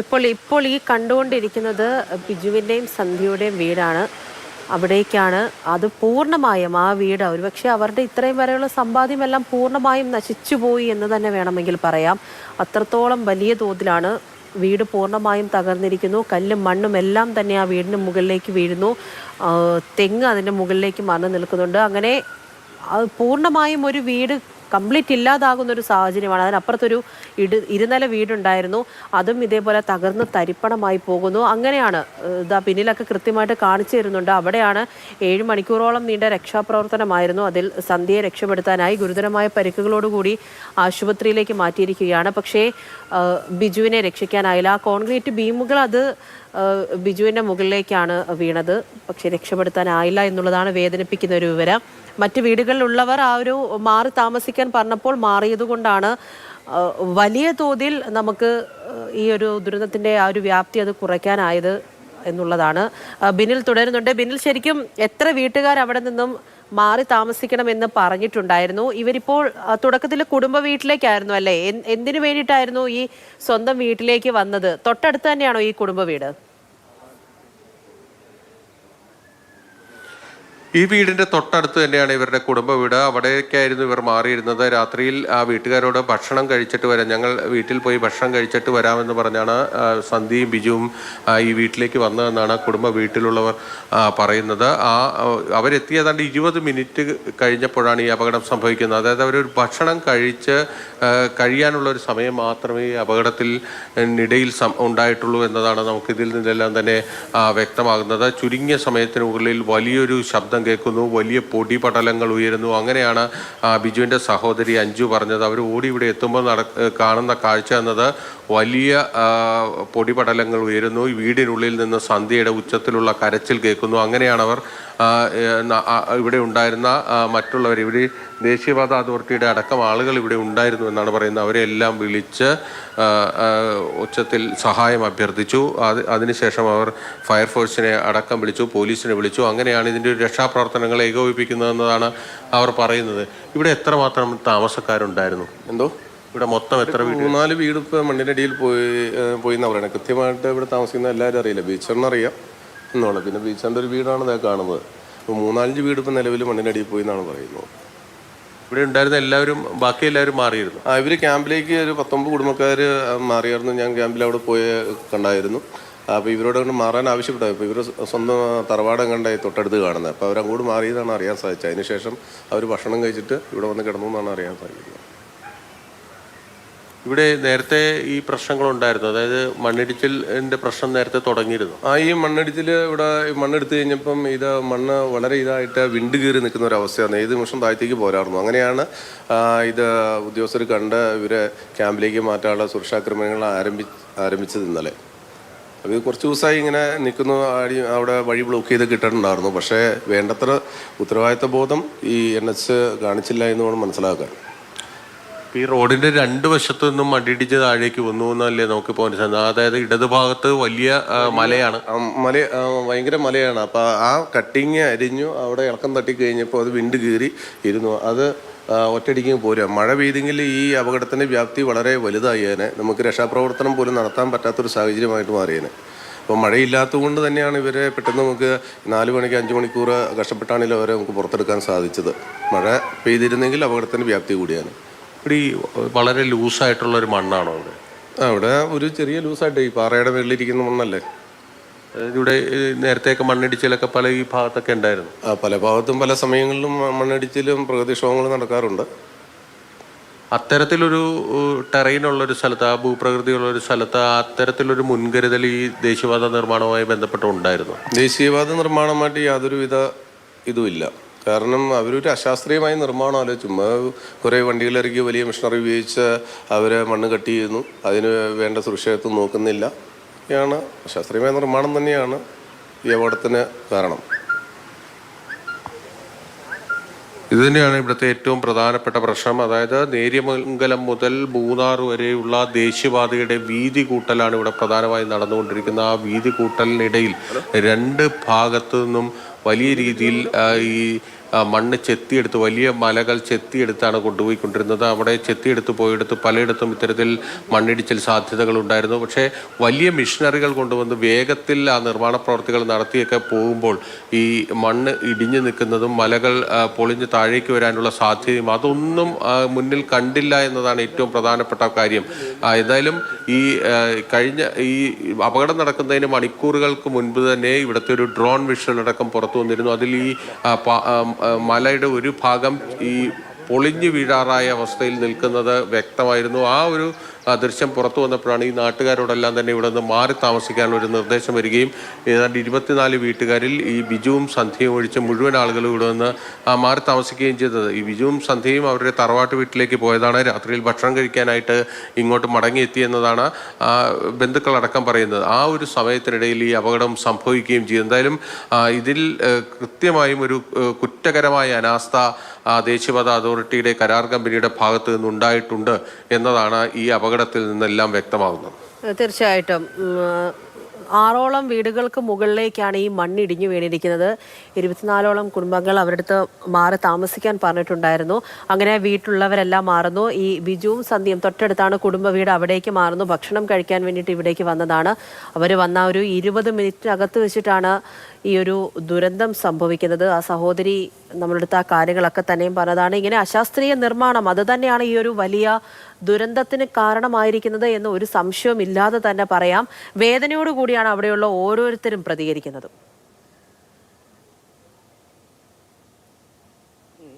ഇപ്പോൾ ഈ കണ്ടുകൊണ്ടിരിക്കുന്നത് ബിജുവിൻ്റെയും സന്ധ്യയുടെയും വീടാണ്. അവിടേക്കാണ് അത് പൂർണ്ണമായും ആ വീട് ഒരുപക്ഷെ അവരുടെ ഇത്രയും വരെയുള്ള സമ്പാദ്യമെല്ലാം പൂർണ്ണമായും നശിച്ചുപോയി എന്ന് തന്നെ വേണമെങ്കിൽ പറയാം. അത്രത്തോളം വലിയ തോതിലാണ് വീട് പൂർണ്ണമായും തകർന്നിരിക്കുന്നു. കല്ലും മണ്ണും എല്ലാം തന്നെ ആ വീടിന് മുകളിലേക്ക് വീഴുന്നു. തെങ്ങ് അതിൻ്റെ മുകളിലേക്ക് മറന്നു നിൽക്കുന്നുണ്ട്. അങ്ങനെ പൂർണ്ണമായും ഒരു വീട് കംപ്ലീറ്റ് ഇല്ലാതാകുന്ന ഒരു സാഹചര്യമാണ്. അതിനപ്പുറത്തൊരു ഇരുനില വീടുണ്ടായിരുന്നു, അതും ഇതേപോലെ തകർന്ന് തരിപ്പണമായി പോകുന്നു. അങ്ങനെയാണ് ഇതാ പിന്നിലൊക്കെ കൃത്യമായിട്ട് കാണിച്ചു തരുന്നുണ്ട്. അവിടെയാണ് 7 മണിക്കൂറോളം നീണ്ട രക്ഷാപ്രവർത്തനമായിരുന്നു. അതിൽ സന്ധ്യയെ രക്ഷപ്പെടുത്താനായി ഗുരുതരമായ പരിക്കുകളോടുകൂടി ആശുപത്രിയിലേക്ക് മാറ്റിയിരിക്കുകയാണ്. പക്ഷേ ബിജുവിനെ രക്ഷിക്കാനായില്ല. ആ കോൺക്രീറ്റ് ബീമുകൾ അത് ബിജുവിൻ്റെ മുകളിലേക്കാണ് വീണത്. പക്ഷേ രക്ഷപ്പെടുത്താനായില്ല എന്നുള്ളതാണ് വേദനിപ്പിക്കുന്ന ഒരു വിവരം. മറ്റ് വീടുകളിലുള്ളവർ ആ ഒരു മാറി താമസിക്കാൻ പറഞ്ഞപ്പോൾ മാറിയതുകൊണ്ടാണ് വലിയ തോതിൽ നമുക്ക് ഈ ഒരു ദുരന്തത്തിൻ്റെ ആ ഒരു വ്യാപ്തി അത് കുറയ്ക്കാനായത് എന്നുള്ളതാണ്. ബിനിൽ തുടരുന്നുണ്ട്. ബിനിൽ, ശരിക്കും എത്ര വീട്ടുകാർ അവിടെ നിന്നും മാറി താമസിക്കണമെന്ന് പറഞ്ഞിട്ടുണ്ടായിരുന്നു? ഇവരിപ്പോൾ തുടക്കത്തിൽ കുടുംബ വീട്ടിലേക്കായിരുന്നു അല്ലേ? എന്തിനു വേണ്ടിയിട്ടായിരുന്നു ഈ സ്വന്തം വീട്ടിലേക്ക് വന്നത്? തൊട്ടടുത്ത് തന്നെയാണോ ഈ കുടുംബ വീട്? ഈ വീടിൻ്റെ തൊട്ടടുത്ത് തന്നെയാണ് ഇവരുടെ കുടുംബ വീട്. അവിടേക്കായിരുന്നു ഇവർ മാറിയിരുന്നത്. രാത്രിയിൽ ആ വീട്ടുകാരോട് ഭക്ഷണം കഴിച്ചിട്ട് വരാം, ഞങ്ങൾ വീട്ടിൽ പോയി ഭക്ഷണം കഴിച്ചിട്ട് വരാമെന്ന് പറഞ്ഞാണ് സന്ധ്യയും ബിജുവും ഈ വീട്ടിലേക്ക് വന്നതെന്നാണ് കുടുംബ വീട്ടിലുള്ളവർ പറയുന്നത്. അവരെത്തി ഏതാണ്ട് 20 മിനിറ്റ് കഴിഞ്ഞപ്പോഴാണ് ഈ അപകടം സംഭവിക്കുന്നത്. അതായത് അവരൊരു ഭക്ഷണം കഴിയാനുള്ളൊരു സമയം മാത്രമേ ഈ അപകടത്തിനിടയിൽ ഉണ്ടായിട്ടുള്ളൂ എന്നതാണ് നമുക്കിതിൽ നിന്നെല്ലാം തന്നെ വ്യക്തമാകുന്നത്. ചുരുങ്ങിയ സമയത്തിനുള്ളിൽ വലിയൊരു ശബ്ദം കേൾക്കുന്നു, വലിയ പൊടി പടലങ്ങൾ ഉയരുന്നു. അങ്ങനെയാണ് ബിജുവിൻ്റെ സഹോദരി അഞ്ജു പറഞ്ഞത്. അവർ ഓടി ഇവിടെ എത്തുമ്പോൾ കാണുന്ന കാഴ്ച എന്നത് വലിയ പൊടിപടലങ്ങൾ ഉയരുന്നു. ഈ വീടിനുള്ളിൽ നിന്ന് സന്ധ്യയുടെ ഉച്ചത്തിലുള്ള കരച്ചിൽ കേൾക്കുന്നു. അങ്ങനെയാണ് അവർ ഇവിടെ ഉണ്ടായിരുന്ന മറ്റുള്ളവർ, ഇവിടെ ദേശീയപാത അതോറിറ്റിയുടെ അടക്കം ആളുകൾ ഇവിടെ ഉണ്ടായിരുന്നു എന്നാണ് പറയുന്നത്. അവരെല്ലാം വിളിച്ച് ഉച്ചത്തിൽ സഹായം അഭ്യർത്ഥിച്ചു. അതിനുശേഷം അവർ ഫയർഫോഴ്സിനെ അടക്കം വിളിച്ചു, പോലീസിനെ വിളിച്ചു. അങ്ങനെയാണ് ഇതിൻ്റെ ഒരു രക്ഷാപ്രവർത്തനങ്ങൾ ഏകോപിപ്പിക്കുന്നതെന്നതാണ് അവർ പറയുന്നത്. ഇവിടെ എത്രമാത്രം താമസക്കാരുണ്ടായിരുന്നു? എന്തോ ഇവിടെ മൊത്തം എത്ര വീട്? 3-4 വീട് ഇപ്പോൾ മണ്ണിനടിയിൽ പോയി എന്നാണ് പറയുന്നത്. കൃത്യമായിട്ട് ഇവിടെ താമസിക്കുന്ന എല്ലാവരും അറിയില്ല. ബീച്ചറിനറിയാം എന്നുള്ളത്. പിന്നെ ബീച്ചറിൻ്റെ ഒരു വീടാണ് ഇതൊക്കെ കാണുന്നത്. ഇപ്പോൾ 3-5 വീട് ഇപ്പോൾ നിലവിൽ മണ്ണിനടിയിൽ പോയി എന്നാണ് പറയുന്നത്. ഇവിടെ ഉണ്ടായിരുന്ന എല്ലാവരും, ബാക്കി എല്ലാവരും മാറിയിരുന്നു? ഇവർ ക്യാമ്പിലേക്ക് ഒരു 19 കുടുംബക്കാർ മാറിയായിരുന്നു. ഞാൻ ക്യാമ്പിൽ അവിടെ പോയി കണ്ടായിരുന്നു. അപ്പോൾ ഇവരോട് കൊണ്ട് മാറാൻ ആവശ്യപ്പെട്ടത്. ഇപ്പോൾ ഇവർ സ്വന്തം തറവാടം കണ്ടായി തൊട്ടടുത്ത് കാണുന്നത്. അപ്പോൾ അവരങ്ങോട്ട് മാറിയതാണ് അറിയാൻ സാധിച്ചത്. അതിനുശേഷം അവർ ഭക്ഷണം കഴിച്ചിട്ട് ഇവിടെ വന്ന് കിടന്നു എന്നാണ് അറിയാൻ സാധിക്കുന്നത്. ഇവിടെ നേരത്തെ ഈ പ്രശ്നങ്ങളുണ്ടായിരുന്നു, അതായത് മണ്ണിടിച്ചിലിൻ്റെ പ്രശ്നം നേരത്തെ തുടങ്ങിയിരുന്നു? ഈ മണ്ണിടിച്ചിൽ ഇവിടെ മണ്ണെടുത്ത് കഴിഞ്ഞപ്പം മണ്ണ് വളരെ ഇതായിട്ട് വിണ്ട് കീറി നിൽക്കുന്ന ഒരു അവസ്ഥയാണ്. ഏത് നിമിഷം താഴത്തേക്ക് പോരായിരുന്നു. അങ്ങനെയാണ് ഇത് ഉദ്യോഗസ്ഥർ കണ്ട് ഇവരെ ക്യാമ്പിലേക്ക് മാറ്റാനുള്ള സുരക്ഷാക്രമങ്ങൾ ആരംഭിച്ചത് ഇന്നലെ. അപ്പോൾ ഇത് കുറച്ച് ദിവസമായി ഇങ്ങനെ നിൽക്കുന്നു. അവിടെ വഴി ബ്ലോക്ക് ചെയ്ത് കിട്ടിയിട്ടുണ്ടായിരുന്നു. പക്ഷേ വേണ്ടത്ര ഉത്തരവാദിത്ത ബോധം ഈ NH കാണിച്ചില്ല എന്ന് വേണം മനസ്സിലാക്കാൻ. ഈ റോഡിന്റെ 2 വശത്തു നിന്നും മണ്ണിടിച്ച് താഴേക്ക് വന്നു എന്നല്ലേ നമുക്ക് പോകാൻ? അതായത് ഇടതുഭാഗത്ത് വലിയ മലയാണ്, ഭയങ്കര മലയാണ്. അപ്പോൾ ആ കട്ടിങ് അരിഞ്ഞു അവിടെ ഇളക്കം തട്ടി കഴിഞ്ഞപ്പോൾ അത് വിണ്ട് കീറി ഇരുന്നു. അത് ഒറ്റയടിക്ക് പോരുക. മഴ പെയ്തെങ്കിൽ ഈ അപകടത്തിൻ്റെ വ്യാപ്തി വളരെ വലുതായേനെ. നമുക്ക് രക്ഷാപ്രവർത്തനം പോലും നടത്താൻ പറ്റാത്തൊരു സാഹചര്യമായിട്ട് മാറിയേനെ. അപ്പോൾ മഴയില്ലാത്തത് കൊണ്ട് തന്നെയാണ് ഇവരെ പെട്ടെന്ന് നമുക്ക് 4 മണിക്ക് 5 മണിക്കൂർ കഷ്ടപ്പെട്ടാണെങ്കിലും അവരെ നമുക്ക് പുറത്തെടുക്കാൻ സാധിച്ചത്. മഴ പെയ്തിരുന്നെങ്കിൽ അപകടത്തിൻ്റെ വ്യാപ്തി കൂടിയാണ്. ഇവിടെ വളരെ ലൂസായിട്ടുള്ളൊരു മണ്ണാണോ ഇവിടെ? ഇവിടെ ഒരു ചെറിയ ലൂസായിട്ട് ഈ പാറയുടെ മുകളിലിരിക്കുന്ന മണ്ണല്ലേ. ഇവിടെ നേരത്തെയൊക്കെ മണ്ണിടിച്ചിലൊക്കെ പല ഈ ഭാഗത്തൊക്കെ ഉണ്ടായിരുന്നു. പല ഭാഗത്തും പല സമയങ്ങളിലും മണ്ണിടിച്ചിലും പ്രകൃതിക്ഷോഭങ്ങളും നടക്കാറുണ്ട്. അത്തരത്തിലൊരു ടെറൈനുള്ളൊരു സ്ഥലത്ത്, ആ ഭൂപ്രകൃതിയുള്ളൊരു സ്ഥലത്ത് അത്തരത്തിലൊരു മുൻകരുതൽ ഈ ദേശീയപാത നിർമ്മാണവുമായി ബന്ധപ്പെട്ട് ഉണ്ടായിരുന്നു? ദേശീയപാത നിർമ്മാണമായിട്ട് യാതൊരുവിധ ഇതുമില്ല. കാരണം അവരൊരു അശാസ്ത്രീയമായ നിർമ്മാണമല്ല. ചുമ്മാ കുറേ വണ്ടികളിറക്കി വലിയ മെഷീനറി ഉപയോഗിച്ച് അവർ മണ്ണ് കട്ട് ചെയ്യുന്നു. അതിന് വേണ്ട സുരക്ഷിതത്വം നോക്കുന്നില്ല. ാണ് അശാസ്ത്രീയമായ നിർമ്മാണം തന്നെയാണ് ഈ അപകടത്തിന് കാരണം. ഇത് തന്നെയാണ് ഇവിടുത്തെ ഏറ്റവും പ്രധാനപ്പെട്ട പ്രശ്നം. അതായത് നേര്യമംഗലം മുതൽ മൂന്നാർ വരെയുള്ള ദേശീയപാതയുടെ വീതി കൂട്ടലാണ് ഇവിടെ പ്രധാനമായും നടന്നുകൊണ്ടിരിക്കുന്നത്. ആ വീതി കൂട്ടലിനിടയിൽ 2 ഭാഗത്തു നിന്നും വലിയ രീതിയിൽ ഈ മണ്ണ് ചെത്തിയെടുത്ത് വലിയ മലകൾ ചെത്തിയെടുത്താണ് കൊണ്ടുപോയിക്കൊണ്ടിരുന്നത്. അവിടെ ചെത്തിയെടുത്ത് പോയെടുത്ത് പലയിടത്തും ഇത്തരത്തിൽ മണ്ണിടിച്ചിൽ സാധ്യതകൾ ഉണ്ടായിരുന്നു. പക്ഷേ വലിയ മിഷനറികൾ കൊണ്ടുവന്ന് വേഗത്തിൽ ആ നിർമ്മാണ പ്രവർത്തികൾ നടത്തിയൊക്കെ പോകുമ്പോൾ ഈ മണ്ണ് ഇടിഞ്ഞു നിൽക്കുന്നതും മലകൾ പൊളിഞ്ഞ് താഴേക്ക് വരാനുള്ള സാധ്യതയും അതൊന്നും മുന്നിൽ കണ്ടില്ല എന്നതാണ് ഏറ്റവും പ്രധാനപ്പെട്ട കാര്യം. എന്തായാലും ഈ കഴിഞ്ഞ ഈ അപകടം നടക്കുന്നതിന് മണിക്കൂറുകൾക്ക് മുൻപ് തന്നെ ഇവിടുത്തെ ഒരു ഡ്രോൺ വിഷ്വൽ അടക്കം പുറത്തു വന്നിരുന്നു. അതിൽ ഈ മലയുടെ ഒരു ഭാഗം ഈ പൊളിഞ്ഞു വീഴാറായ അവസ്ഥയിൽ നിൽക്കുന്നത് വ്യക്തമായിരുന്നു. ആ ഒരു ദൃശ്യം പുറത്തു വന്നപ്പോഴാണ് ഈ നാട്ടുകാരോടെല്ലാം തന്നെ ഇവിടെ നിന്ന് മാറി താമസിക്കാനുള്ള ഒരു നിർദ്ദേശം വരികയും ഏതാണ്ട് 24 വീട്ടുകാരിൽ ഈ ബിജുവും സന്ധ്യയും ഒഴിച്ച് മുഴുവൻ ആളുകളും ഇവിടെ നിന്ന് മാറി താമസിക്കുകയും ചെയ്തത്. ഈ ബിജുവും സന്ധ്യയും അവരുടെ തറവാട്ട് വീട്ടിലേക്ക് പോയതാണ്. രാത്രിയിൽ ഭക്ഷണം കഴിക്കാനായിട്ട് ഇങ്ങോട്ട് മടങ്ങിയെത്തിയെന്നതാണ് ബന്ധുക്കളടക്കം പറയുന്നത്. ആ ഒരു സമയത്തിനിടയിൽ ഈ അപകടം സംഭവിക്കുകയും ചെയ്തു. എന്തായാലും ഇതിൽ കൃത്യമായും ഒരു കുറ്റകരമായ അനാസ്ഥ ദേശീയപാത അതോറിറ്റിയുടെ കരാർ കമ്പനിയുടെ ഭാഗത്ത് നിന്നുണ്ടായിട്ടുണ്ട് എന്നതാണ് ഈ അപകടത്തിൽ നിന്നെല്ലാം വ്യക്തമാകുന്നത്. തീർച്ചയായിട്ടും 6ഓളം വീടുകൾക്ക് മുകളിലേക്കാണ് ഈ മണ്ണിടിഞ്ഞു വീണിരിക്കുന്നത്. 24ഓളം കുടുംബങ്ങൾ അവരുടെ അടുത്ത് മാറി താമസിക്കാൻ പറഞ്ഞിട്ടുണ്ടായിരുന്നു. അങ്ങനെ വീട്ടിലുള്ളവരെല്ലാം മാറുന്നു. ഈ ബിജുവും സന്ധ്യയും തൊട്ടടുത്താണ് കുടുംബ വീട്, അവിടേക്ക് മാറുന്നു. ഭക്ഷണം കഴിക്കാൻ വേണ്ടിയിട്ട് ഇവിടേക്ക് വന്നതാണ്. അവർ വന്ന ഒരു 20 മിനിറ്റിനകത്ത് വെച്ചിട്ടാണ് ഈ ഒരു ദുരന്തം സംഭവിക്കുന്നത്. ആ സഹോദരി നമ്മളെടുത്ത ആ കാര്യങ്ങളൊക്കെ തന്നെയും പറഞ്ഞതാണ്. ഇങ്ങനെ അശാസ്ത്രീയ നിർമ്മാണം അത് തന്നെയാണ് ഈ ഒരു വലിയ ദുരന്തത്തിന് കാരണമായിരിക്കുന്നത് എന്ന് ഒരു സംശയവും ഇല്ലാതെ തന്നെ പറയാം. വേദനയോടുകൂടിയാണ് അവിടെയുള്ള ഓരോരുത്തരും പ്രതികരിക്കുന്നത്.